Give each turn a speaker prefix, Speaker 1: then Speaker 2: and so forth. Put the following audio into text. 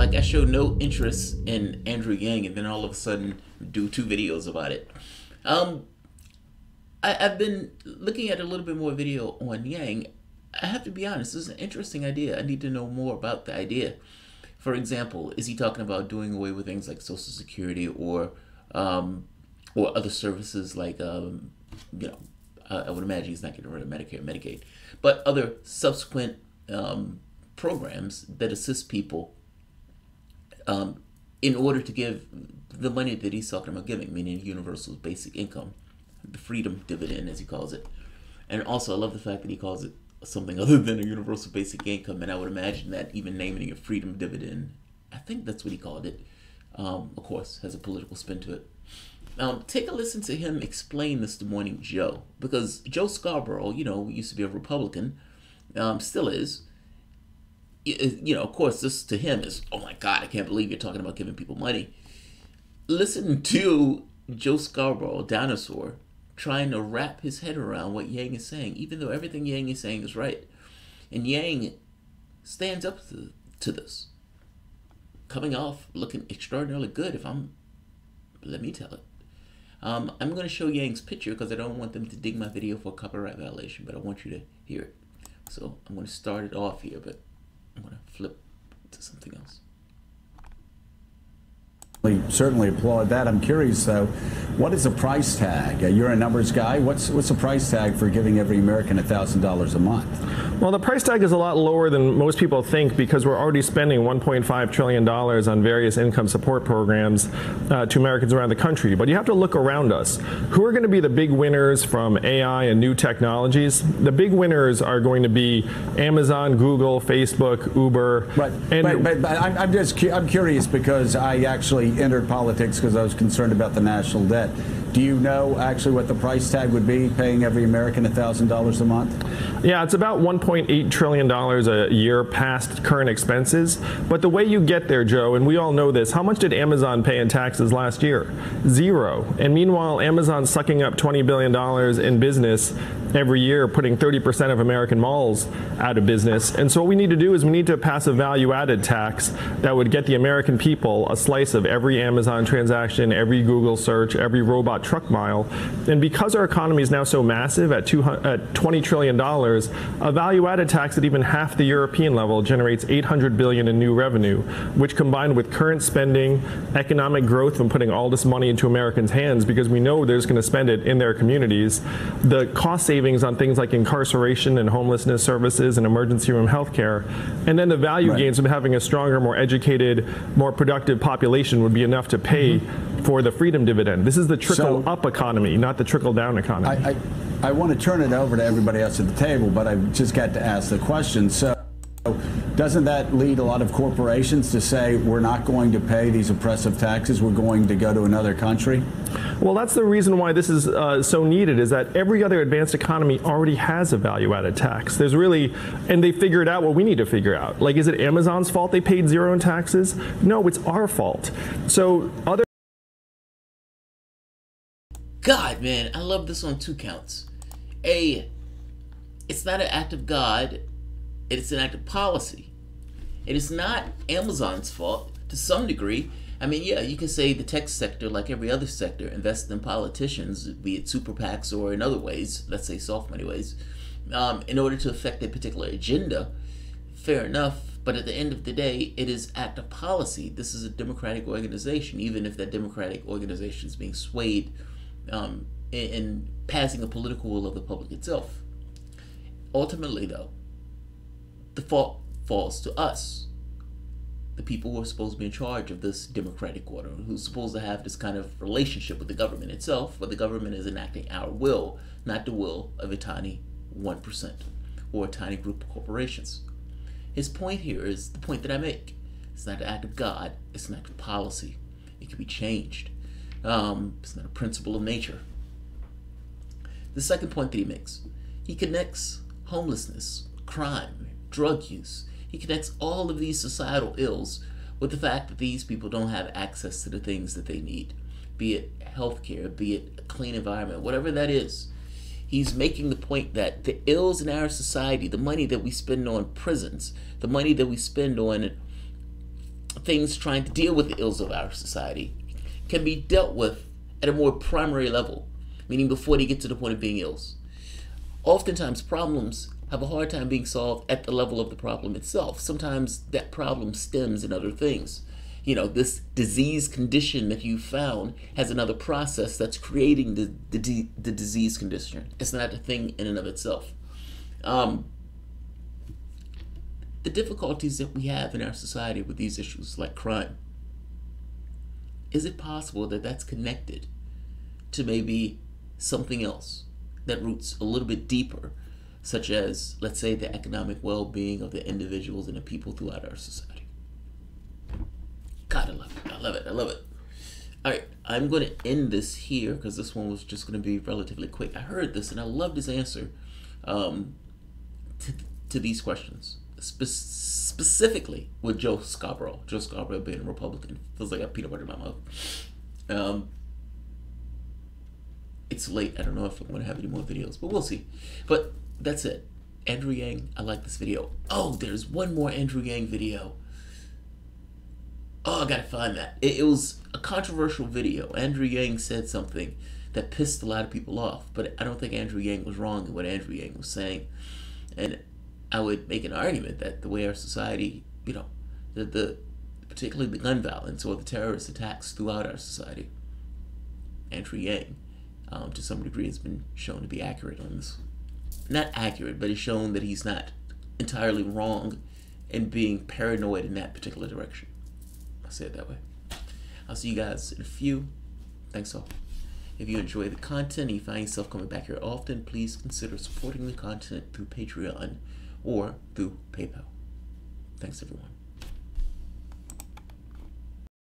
Speaker 1: like I show no interest in Andrew Yang, and then all of a sudden do 2 videos about it. I've been looking at a little bit more video on Yang. I have to be honest, this is an interesting idea. I need to know more about the idea. For example, is he talking about doing away with things like Social Security or other services like, I would imagine he's not getting rid of Medicare and Medicaid, but other subsequent programs that assist people in order to give the money that he's talking about giving, meaning universal basic income, the freedom dividend as he calls it. And also I love the fact that he calls it something other than a universal basic income, and I would imagine that even naming it a freedom dividend, I think that's what he called it, of course has a political spin to it. Take a listen to him explain this to Morning Joe, because Joe Scarborough, used to be a Republican, still is. Of course, this to him is, oh my God, I can't believe you're talking about giving people money. Listen to Joe Scarborough, dinosaur, trying to wrap his head around what Yang is saying, even though everything Yang is saying is right. And Yang stands up to this, coming off looking extraordinarily good, let me tell it. I'm going to show Yang's picture because I don't want them to dig my video for a copyright violation, but I want you to hear it. So I'm going to start it off here, but I'm going to flip to something else.
Speaker 2: We certainly applaud that. I'm curious, though, what is the price tag? You're a numbers guy. What's the price tag for giving every American $1,000 a month?
Speaker 3: Well, the price tag is a lot lower than most people think because we're already spending $1.5 trillion on various income support programs to Americans around the country. But you have to look around us. Who are going to be the big winners from AI and new technologies? The big winners are going to be Amazon, Google, Facebook, Uber.
Speaker 2: But I'm curious because I actually entered politics because I was concerned about the national debt. Do you know actually what the price tag would be, paying every American $1,000 a month?
Speaker 3: Yeah, it's about $1.8 trillion a year past current expenses. But the way you get there, Joe, and we all know this, how much did Amazon pay in taxes last year? 0. And meanwhile, Amazon's sucking up $20 billion in business every year, putting 30% of American malls out of business. And so what we need to do is we need to pass a value-added tax that would get the American people a slice of every Amazon transaction, every Google search, every robot truck mile. And because our economy is now so massive at $20 trillion, a value-added tax at even half the European level generates $800 billion in new revenue, which combined with current spending, economic growth from putting all this money into Americans' hands because we know they're just going to spend it in their communities, the cost savings on things like incarceration and homelessness services and emergency room health care, and then the value gains of having a stronger, more educated, more productive population would be enough to pay for the freedom dividend. This is the trickle-up economy, not the trickle-down economy.
Speaker 2: I want to turn it over to everybody else at the table, but I've just got to ask the question. So doesn't that lead a lot of corporations to say, we're not going to pay these oppressive taxes, we're going to go to another country?
Speaker 3: Well, that's the reason why this is so needed, is that every other advanced economy already has a value-added tax. There's really, and they figured out what we need to figure out. Like, is it Amazon's fault they paid 0 in taxes? No, it's our fault. So other...
Speaker 1: God, man, I love this on 2 counts. It's not an act of God, it's an act of policy. It is not Amazon's fault to some degree. I mean, yeah, you can say the tech sector, like every other sector, invests in politicians, be it super PACs or in other ways, let's say soft money ways, in order to affect a particular agenda. Fair enough, but at the end of the day, it is act of policy. This is a democratic organization, even if that democratic organization is being swayed in passing the political will of the public itself. Ultimately, though, the fault falls to us, the people who are supposed to be in charge of this democratic order, who's supposed to have this kind of relationship with the government itself, but the government is enacting our will, not the will of a tiny 1% or a tiny group of corporations. His point here is the point that I make. It's not an act of God, it's an act of policy. It can be changed. It's not a principle of nature. The second point that he makes, he connects homelessness, crime, drug use. He connects all of these societal ills with the fact that these people don't have access to the things that they need, be it healthcare, be it a clean environment, whatever that is. He's making the point that the ills in our society, the money that we spend on prisons, the money that we spend on things trying to deal with the ills of our society can be dealt with at a more primary level, meaning before they get to the point of being ills. Oftentimes, problems have a hard time being solved at the level of the problem itself. Sometimes that problem stems in other things. You know, this disease condition that you found has another process that's creating the disease condition. It's not a thing in and of itself. The difficulties that we have in our society with these issues, like crime, is it possible that that's connected to maybe something else that roots a little bit deeper, such as, let's say, the economic well-being of the individuals and the people throughout our society? God, I love it. I love it. I love it. All right, I'm going to end this here because this one was just going to be relatively quick. I heard this and I loved his answer to these questions, specifically with Joe Scarborough. Joe Scarborough being a Republican. Feels like I have peanut butter in my mouth. It's late. I don't know if I'm going to have any more videos, but we'll see. But that's it. Andrew Yang, I like this video. Oh, there's one more Andrew Yang video. Oh, I gotta find that. It was a controversial video. Andrew Yang said something that pissed a lot of people off, but I don't think Andrew Yang was wrong in what Andrew Yang was saying. And I would make an argument that the way our society, you know, particularly the gun violence or the terrorist attacks throughout our society, Andrew Yang, to some degree, has been shown to be accurate on this. Not accurate, but it's shown that he's not entirely wrong in being paranoid in that particular direction. I'll say it that way. I'll see you guys in a few. Thanks all. If you enjoy the content and you find yourself coming back here often, please consider supporting the content through Patreon or through PayPal. Thanks, everyone.